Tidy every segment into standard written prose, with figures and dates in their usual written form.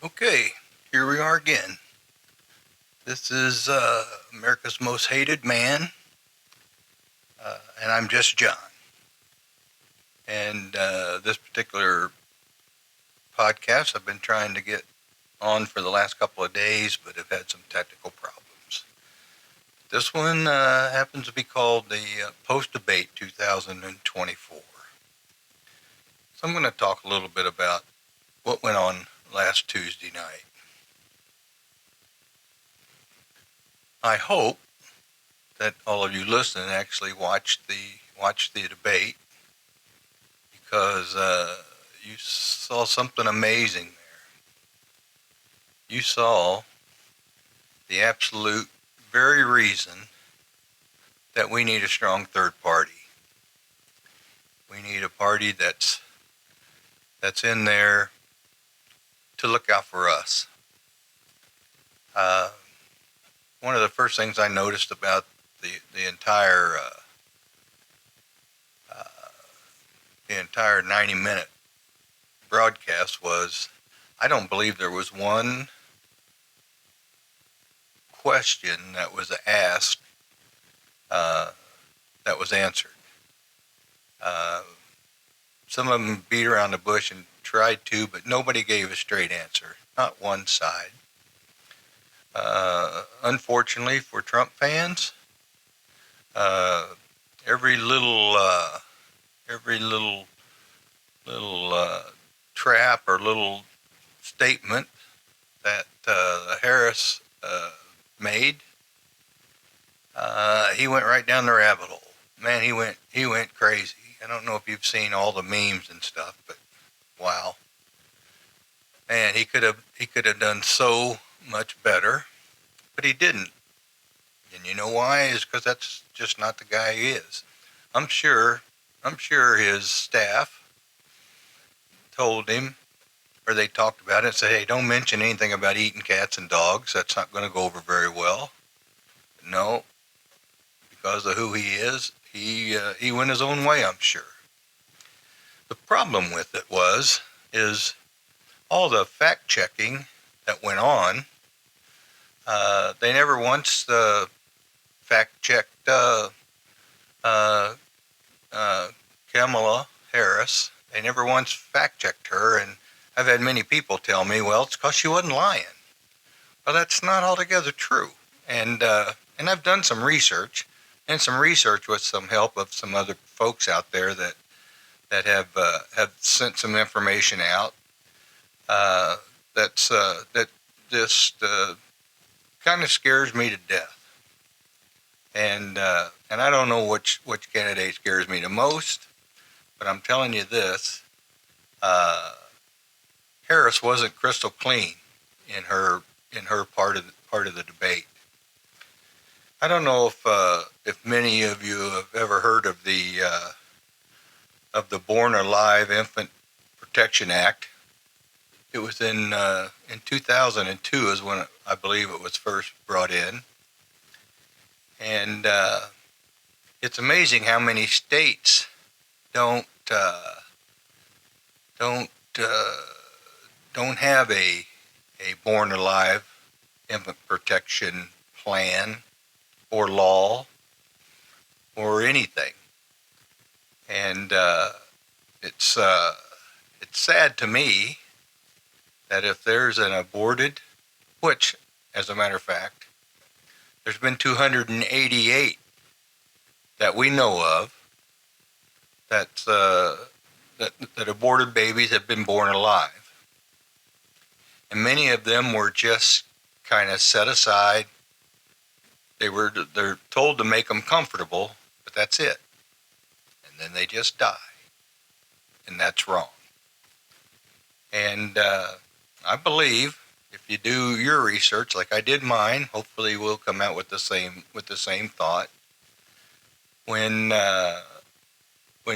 Okay, here we are again. This is America's Most Hated Man, and I'm just John. And this particular podcast I've been trying to get on for the last couple of days, but have had some technical problems. This one happens to be called the Post-Debate 2024. So I'm going to talk a little bit about what went on last Tuesday night. I hope that all of you listening actually watched the debate, because you saw something amazing there. You saw the absolute very reason that we need a strong third party. We need a party that's in there to look out for us. One of the first things I noticed about the entire 90-minute broadcast was, I don't believe there was one question that was asked that was answered. Some of them beat around the bush and tried to, but nobody gave a straight answer. Not one side. Unfortunately for Trump fans, every little trap or little statement that Harris made, he went right down the rabbit hole. Man, he went crazy. I don't know if you've seen all the memes and stuff, but wow. Man, he could have done so much better, but he didn't. And you know why? Is because that's just not the guy he is. I'm sure his staff told him, or they talked about it and said, hey, don't mention anything about eating cats and dogs. That's not going to go over very well. No, because of who he is, he went his own way, I'm sure. The problem with it is all the fact checking that went on. They never once fact checked Kamala Harris. They never once fact checked her, and I've had many people tell me, well, it's because she wasn't lying. Well, that's not altogether true. And I've done some research, with some help of some other folks out there that have sent some information out. That just kind of scares me to death. And I don't know which candidate scares me the most, but I'm telling you this: Harris wasn't crystal clean in her part of the debate. I don't know if many of you have ever heard of the Born Alive Infant Protection Act. It was in 2002 is when I believe it was first brought in, and it's amazing how many states don't have a Born Alive infant protection plan or law or anything. And it's sad to me that if there's an aborted, which, as a matter of fact, there's been 288 that we know of that aborted babies have been born alive, and many of them were just kind of set aside. They're told to make them comfortable, but that's it, and then they just die, and that's wrong. And I believe if you do your research like I did mine, hopefully we'll come out with the same thought. When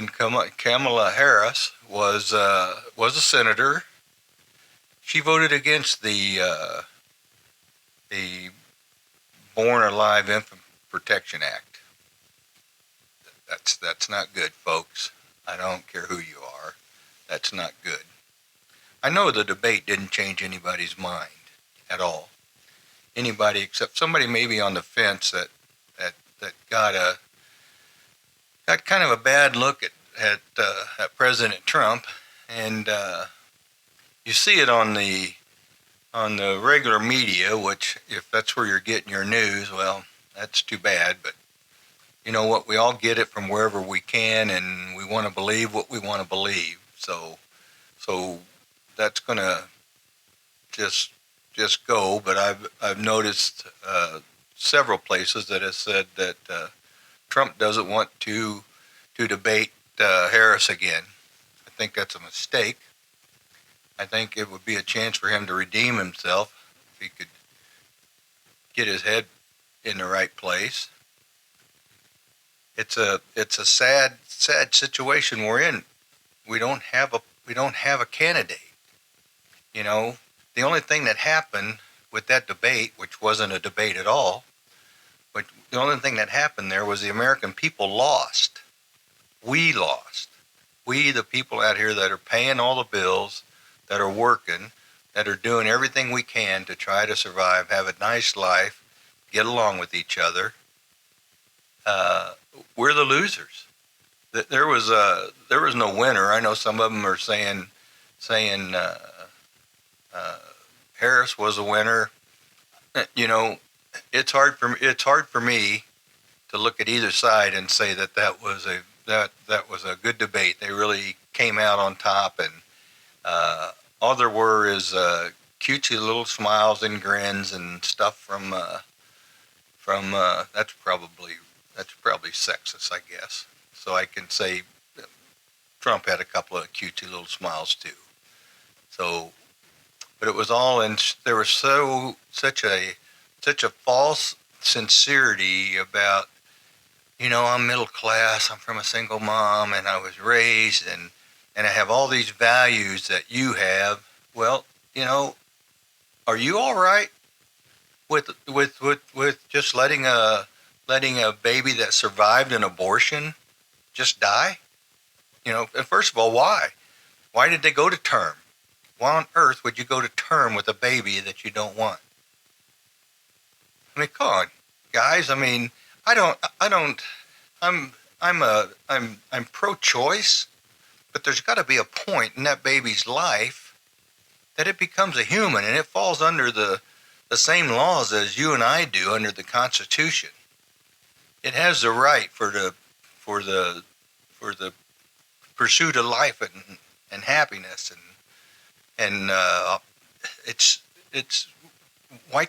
Kamala Harris was a senator, she voted against the Born Alive Infant Protection Act. That's not good, folks. I don't care who you are. That's not good. I know the debate didn't change anybody's mind at all. Anybody except somebody maybe on the fence that got kind of a bad look at President Trump, and you see it on the regular media, which if that's where you're getting your news, well, that's too bad. But you know what? We all get it from wherever we can, and we want to believe what we want to believe. So that's gonna just go. But I've noticed several places that have said that Trump doesn't want to debate Harris again. I think that's a mistake. I think it would be a chance for him to redeem himself if he could get his head in the right place. It's a sad situation we're in. We don't have a candidate. You know, the only thing that happened with that debate, which wasn't a debate at all, but the only thing that happened there was the American people lost. We lost. We, the people out here that are paying all the bills, that are working, that are doing everything we can to try to survive, have a nice life, get along with each other. We're the losers. There was no winner. I know some of them are saying Harris was a winner. You know, it's hard for me to look at either side and say that was a good debate. They really came out on top, and all there were is cutesy little smiles and grins and stuff from that's probably sexist, I guess. So I can say Trump had a couple of cutesy little smiles too. So, but it was all in. There was such a false sincerity about, you know, I'm middle class, I'm from a single mom, and I was raised, and I have all these values that you have. Well, you know, are you all right with just letting a baby that survived an abortion just die? You know, and first of all, why? Why did they go to term? Why on earth would you go to term with a baby that you don't want? I mean, come on, guys. I mean, I'm pro-choice, but there's got to be a point in that baby's life that it becomes a human, and it falls under the same laws as you and I do under the Constitution. It has the right for the pursuit of life and happiness, and it's why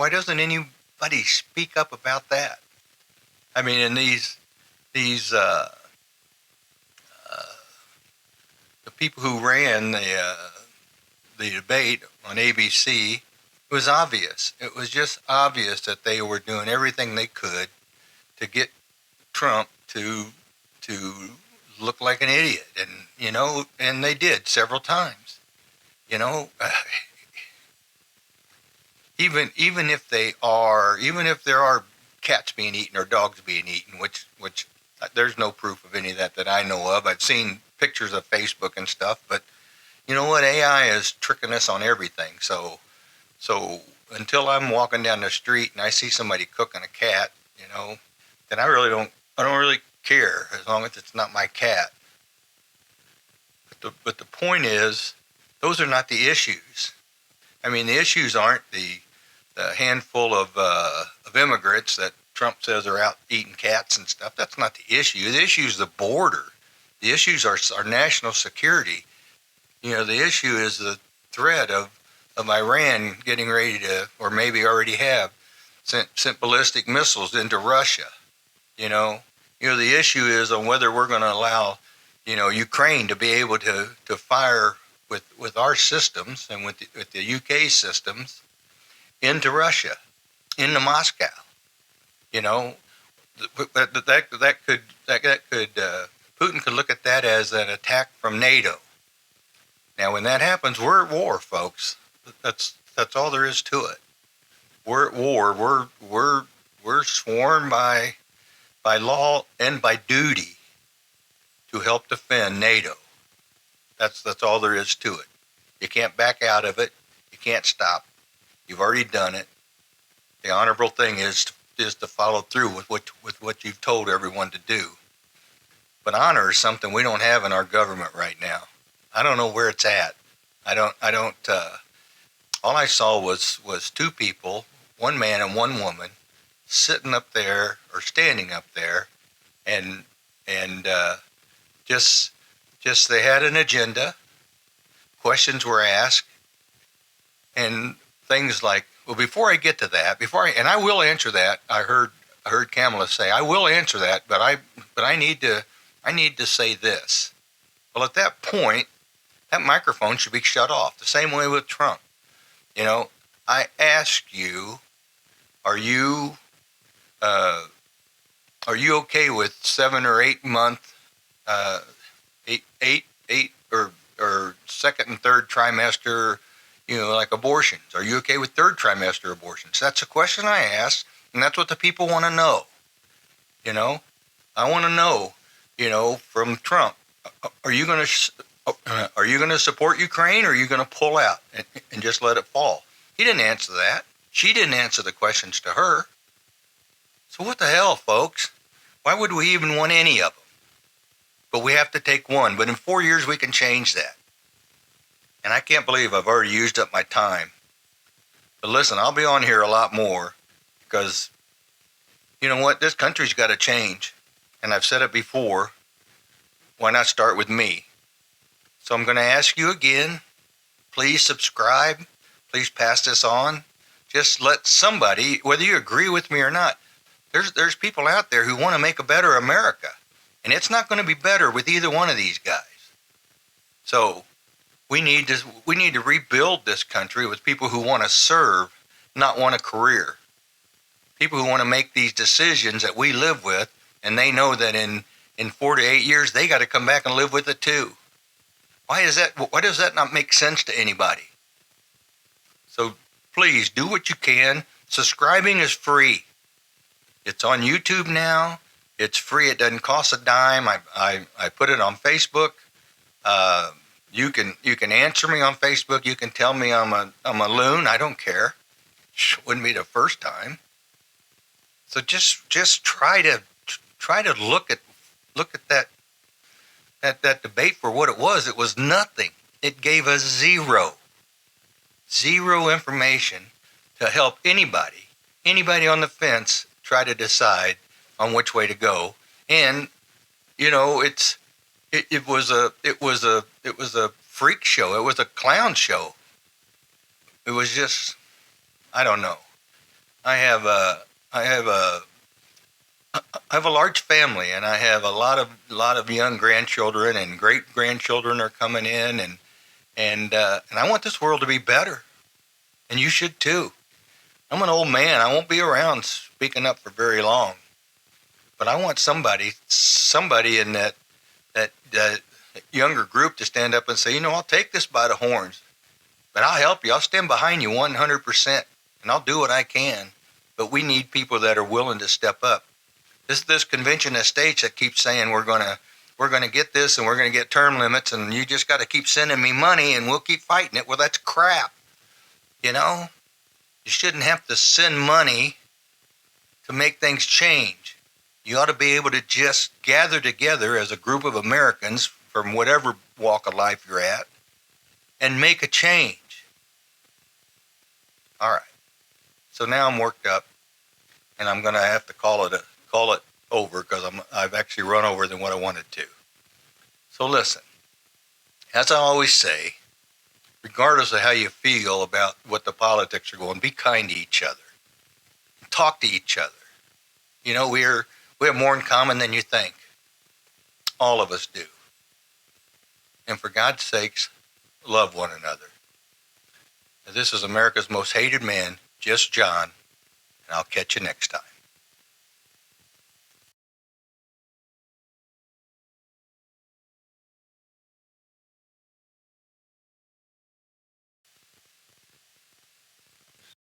doesn't anybody speak up about that? I mean, in these the people who ran the debate on ABC, it was obvious. It was just obvious that they were doing everything they could to get Trump to look like an idiot, and you know, and they did several times. You know, even if there are cats being eaten or dogs being eaten, which there's no proof of any of that I know of. I've seen pictures of Facebook and stuff, but you know what? AI is tricking us on everything. So until I'm walking down the street and I see somebody cooking a cat, you know, then I don't really care as long as it's not my cat. But the point is, those are not the issues. I mean, the issues aren't the handful of immigrants that Trump says are out eating cats and stuff. That's not the issue. The issue is the border. The issues are our national security. You know, the issue is the threat of Iran getting ready to, or maybe already have, sent ballistic missiles into Russia. You know, the issue is on whether we're going to allow, you know, Ukraine to be able to fire with our systems and with the UK systems into Russia, into Moscow. You know, that could Putin could look at that as an attack from NATO. Now, when that happens, we're at war, folks. That's all there is to it. We're at war. We're sworn by law and by duty to help defend NATO. That's all there is to it. You can't back out of it. You can't stop. You've already done it. The honorable thing is to follow through with what you've told everyone to do. But honor is something we don't have in our government right now. I don't know where it's at. I don't. All I saw was two people, one man and one woman, sitting up there or standing up there, and just they had an agenda. Questions were asked, and things like, well, before I get to that, and I will answer that. I heard Kamala say, I will answer that, but I need to say this. Well, at that point, that microphone should be shut off. The same way with Trump. You know, I ask you, are you okay with 7 or 8 month, eight or second and third trimester, like abortions? Are you okay with third trimester abortions? That's a question I ask, and that's what the people want to know. I want to know, from Trump, are you going to support Ukraine, or are you going to pull out and just let it fall? He didn't answer that. She didn't answer the questions to her. So what the hell, folks? Why would we even want any of them? But we have to take one. But in 4 years, we can change that. And I can't believe I've already used up my time. But listen, I'll be on here a lot more because, you know what? This country's got to change. And I've said it before. Why not start with me? So I'm going to ask you again, please subscribe. Please pass this on. Just let somebody, whether you agree with me or not, there's people out there who want to make a better America. And it's not going to be better with either one of these guys. So we need to rebuild this country with people who want to serve, not want a career. People who want to make these decisions that we live with, and they know that in 4 to 8 years, they got to come back and live with it too. Why does that not make sense to anybody? So please do what you can. Subscribing is free. It's on YouTube now. It's free. It doesn't cost a dime. I put it on Facebook. You can answer me on Facebook. You can tell me I'm a loon. I don't care. Wouldn't be the first time. So just try to look at that debate for what it was. It was nothing. It gave us zero information to help anybody on the fence try to decide on which way to go. And it was a freak show. It was a clown show. It was just, I don't know. I have a large family, and I have a lot of young grandchildren, and great grandchildren are coming in, and I want this world to be better, and you should too. I'm an old man. I won't be around speaking up for very long, but I want somebody in that younger group to stand up and say, I'll take this by the horns, but I'll help you. I'll stand behind you 100%, and I'll do what I can. But we need people that are willing to step up. This convention of states that keeps saying we're gonna get this and we're gonna get term limits, and you just got to keep sending me money and we'll keep fighting it. Well, that's crap. You shouldn't have to send money to make things change. You ought to be able to just gather together as a group of Americans from whatever walk of life you're at and make a change. All right. So now I'm worked up, and I'm going to have to call it over because I've actually run over than what I wanted to. So listen, as I always say, regardless of how you feel about what the politics are going, be kind to each other. Talk to each other. We have more in common than you think. All of us do. And for God's sakes, love one another. This is America's most hated man, Just John, and I'll catch you next time.